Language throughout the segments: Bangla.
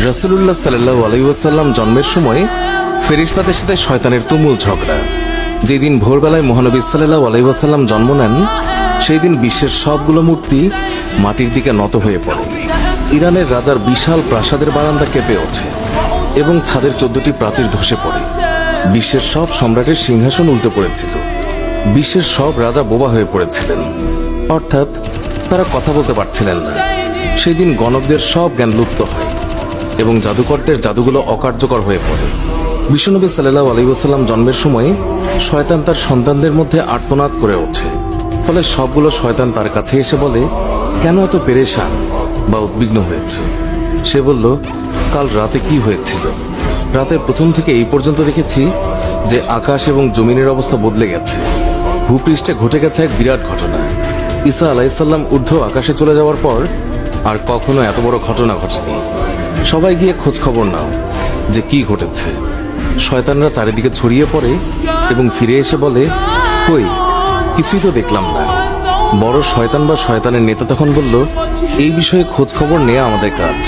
রাসূলুল্লাহ সাল্লাল্লাহু আলাইহি ওয়াসাল্লাম জন্মের সময় ফেরেশতাদের সাথে শয়তানের তুমুল ঝগড়া। যেদিন ভোরবেলায় মহানবী সাল্লাল্লাহু আলাইহি ওয়াসাল্লাম জন্ম নেন, সেই দিন বিশ্বের সবগুলো মূর্তি মাটির দিকে নত হয়ে পড়ে। ইরানের রাজার বিশাল প্রাসাদের বারান্দা কেঁপে ওঠে এবং ছাদের 14টি প্রাচীর ধসে পড়ে। বিশ্বের সব সম্রাটের সিংহাসন উল্টে পড়েছিল। বিশ্বের সব রাজা বোবা হয়ে পড়েছিলেন, অর্থাৎ তারা কথা বলতে পারছিলেন না। সেই দিন গণকদের সব জ্ঞান লুপ্ত হয় এবং জাদুকরদের জাদুগুলো অকার্যকর হয়ে পড়ে। বিশ্বনবী সাল্লাল্লাহু আলাইহি ওয়াসাল্লাম জন্মের সময় শয়তান তার সন্তানদের মধ্যে আর্তনাদ করে ওঠে। ফলে সবগুলো শয়তান তার কাছে এসে বলে, কেন এত পেরেশান বা উদ্বিগ্ন হয়েছে? সে বলল, কাল রাতে কি হয়েছিল? রাতের প্রথম থেকে এই পর্যন্ত দেখেছি যে আকাশ এবং জমিনের অবস্থা বদলে গেছে। ভূপৃষ্ঠে ঘটে গেছে এক বিরাট ঘটনা। ঈসা আলাইহিসসালাম ঊর্ধ্ব আকাশে চলে যাওয়ার পর আর কখনো এত বড় ঘটনা ঘটেনি। সবাই গিয়ে খোঁজ খবর নাও যে কি ঘটেছে। শয়তানরা চারিদিকে ছড়িয়ে পড়ে এবং ফিরে এসে বলে, কই, কিছুই তো দেখলাম না। বড় শয়তান বা শয়তানের নেতা তখন বলল, এই বিষয়ে খোঁজ খবর নেওয়া আমাদের কাজ।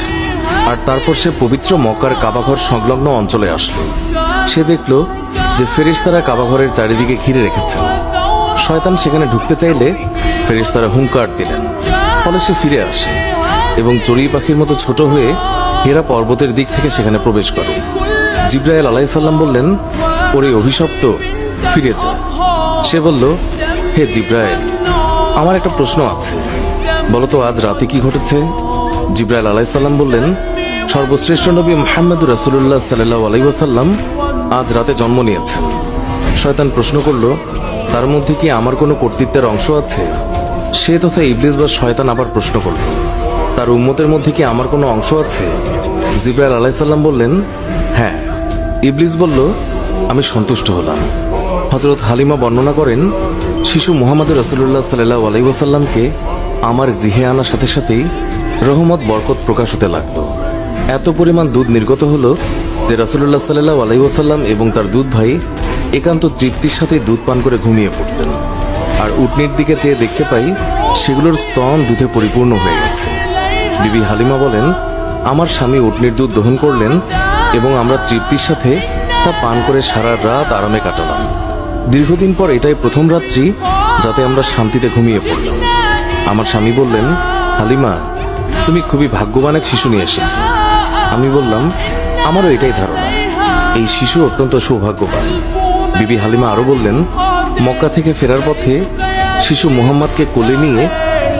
আর তারপর সে পবিত্র মক্কার কাবাঘর সংলগ্ন অঞ্চলে আসলো। সে দেখল যে ফেরেশতারা কাবাঘরের চারিদিকে ঘিরে রেখেছেন। শয়তান সেখানে ঢুকতে চাইলে ফেরেশতারা হুঙ্কার দিলেন। ফলে সে ফিরে আসে এবং চড়ুই পাখির মতো ছোট হয়ে হেরা পর্বতের দিক থেকে সেখানে প্রবেশ করে। জিবরাইল আলাইহিস সালাম বললেন, ওরে অভিশপ্ত, ফিরে যা। সে বলল, হে জিবরাইল, আমার একটা প্রশ্ন আছে, বলতো আজ রাতে কি ঘটেছে? জিবরাইল আলাইহিস সালাম বললেন, সর্বশ্রেষ্ঠ নবী মুহাম্মদ রাসূলুল্লাহ সাল্লাল্লাহু আলাইহি ওয়াসাল্লাম আজ রাতে জন্ম নিয়েছেন। শয়তান প্রশ্ন করল, তার মধ্যে কি আমার কোনো কর্তৃত্বের অংশ আছে? সে তথা ইবলিস বা শয়তান আবার প্রশ্ন করল, তার উম্মতের মধ্যে কি আমার কোনো অংশ আছে? জিবরাইল আলাইহিস সালাম বললেন, হ্যাঁ। ইবলিস বলল, আমি সন্তুষ্ট হলাম। হযরত হালিমা বর্ণনা করেন, শিশু মুহাম্মদ রাসূলুল্লাহ সাল্লাল্লাহু আলাইহি ওয়াসাল্লামকে আমার গৃহে আনার সাথে সাথেই রহমত বরকত প্রকাশ হতে লাগলো। এত পরিমাণ দুধ নির্গত হলো যে রাসূলুল্লাহ সাল্লাল্লাহু আলাইহি ওয়াসাল্লাম এবং তার দুধ ভাই একান্ত তৃপ্তির সাথে দুধ পান করে ঘুমিয়ে পড়তেন। আর উটনির দিকে চেয়ে দেখতে পাই সেগুলোর স্তন দুধে পরিপূর্ণ হয়ে গেছে। বিবি হালিমা বলেন, আমার স্বামী উটনির দুধ দহন করলেন এবং আমরা তৃপ্তির সাথে তা পান করে সারা রাত আরামে কাটালাম। দীর্ঘদিন পর এটাই প্রথম রাত্রি যাতে আমরা শান্তিতে ঘুমিয়ে পড়লাম। আমার স্বামী বললেন, হালিমা, তুমি খুবই ভাগ্যবান এক শিশু নিয়ে এসেছো। আমি বললাম, আমারও এটাই ধারণা, এই শিশু অত্যন্ত সৌভাগ্যবান। বিবি হালিমা আরো বললেন, মক্কা থেকে ফেরার পথে শিশু মুহাম্মদকে কোলে নিয়ে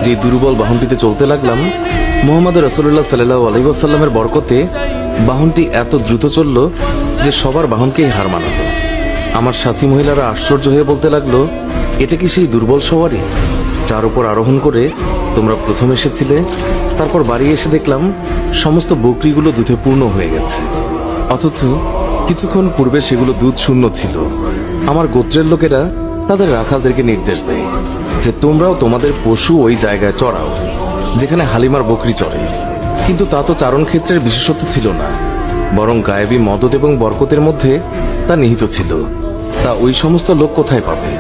যে দুর্বল বাহনটিতে চলতে লাগলাম, মুহাম্মদ রাসূলুল্লাহ সাল্লাল্লাহু আলাইহি ওয়াসাল্লামের বরকতে বাহনটি এত দ্রুত চলল যে সবার বাহনকেই হার মানালো। আমার সাথী মহিলারা আশ্চর্য হয়ে বলতে লাগলো, এটা কি সেই দুর্বল সওয়ারি যার উপর আরোহণ করে তোমরা প্রথম এসেছিলে? তারপর বাড়ি এসে দেখলাম সমস্ত বকরিগুলো দুধে পূর্ণ হয়ে গেছে, অথচ কিছুক্ষণ পূর্বে সেগুলো দুধ শূন্য ছিল। আমার গোত্রের লোকেরা তাদের রাখালদেরকে নির্দেশ দেয় যে তোমরাও তোমাদের পশু ওই জায়গায় চড়াও যেখানে হালিমার বকরি চড়ে। কিন্তু তা তো চারণ ক্ষেত্রের বিশেষত্ব ছিল না, বরং গায়েবী মদদ এবং বরকতের মধ্যে তা নিহিত ছিল। তা ওই সমস্ত লোক কোথায় পাবে?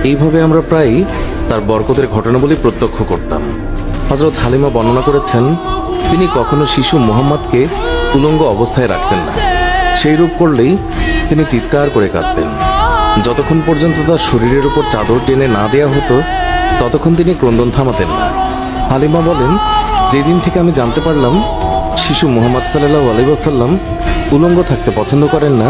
এইভাবে আমরা প্রায় তার বরকতের ঘটনাবলী প্রত্যক্ষ করতাম। হযরত হালিমা বর্ণনা করেছেন, তিনি কখনো শিশু মুহাম্মদকে উলঙ্গ অবস্থায় রাখতেন না। সেই রূপ করলেই তিনি চিৎকার করে কাঁদতেন। যতক্ষণ পর্যন্ত তার শরীরের উপর চাদর টেনে না দেয়া হতো ততক্ষণ তিনি ক্রন্দন থামাতেন না। হালিমা বলেন, যেদিন থেকে আমি জানতে পারলাম শিশু মুহাম্মদ সাল্লাল্লাহু আলাইহি ওয়াসাল্লাম উলঙ্গ থাকতে পছন্দ করেন না,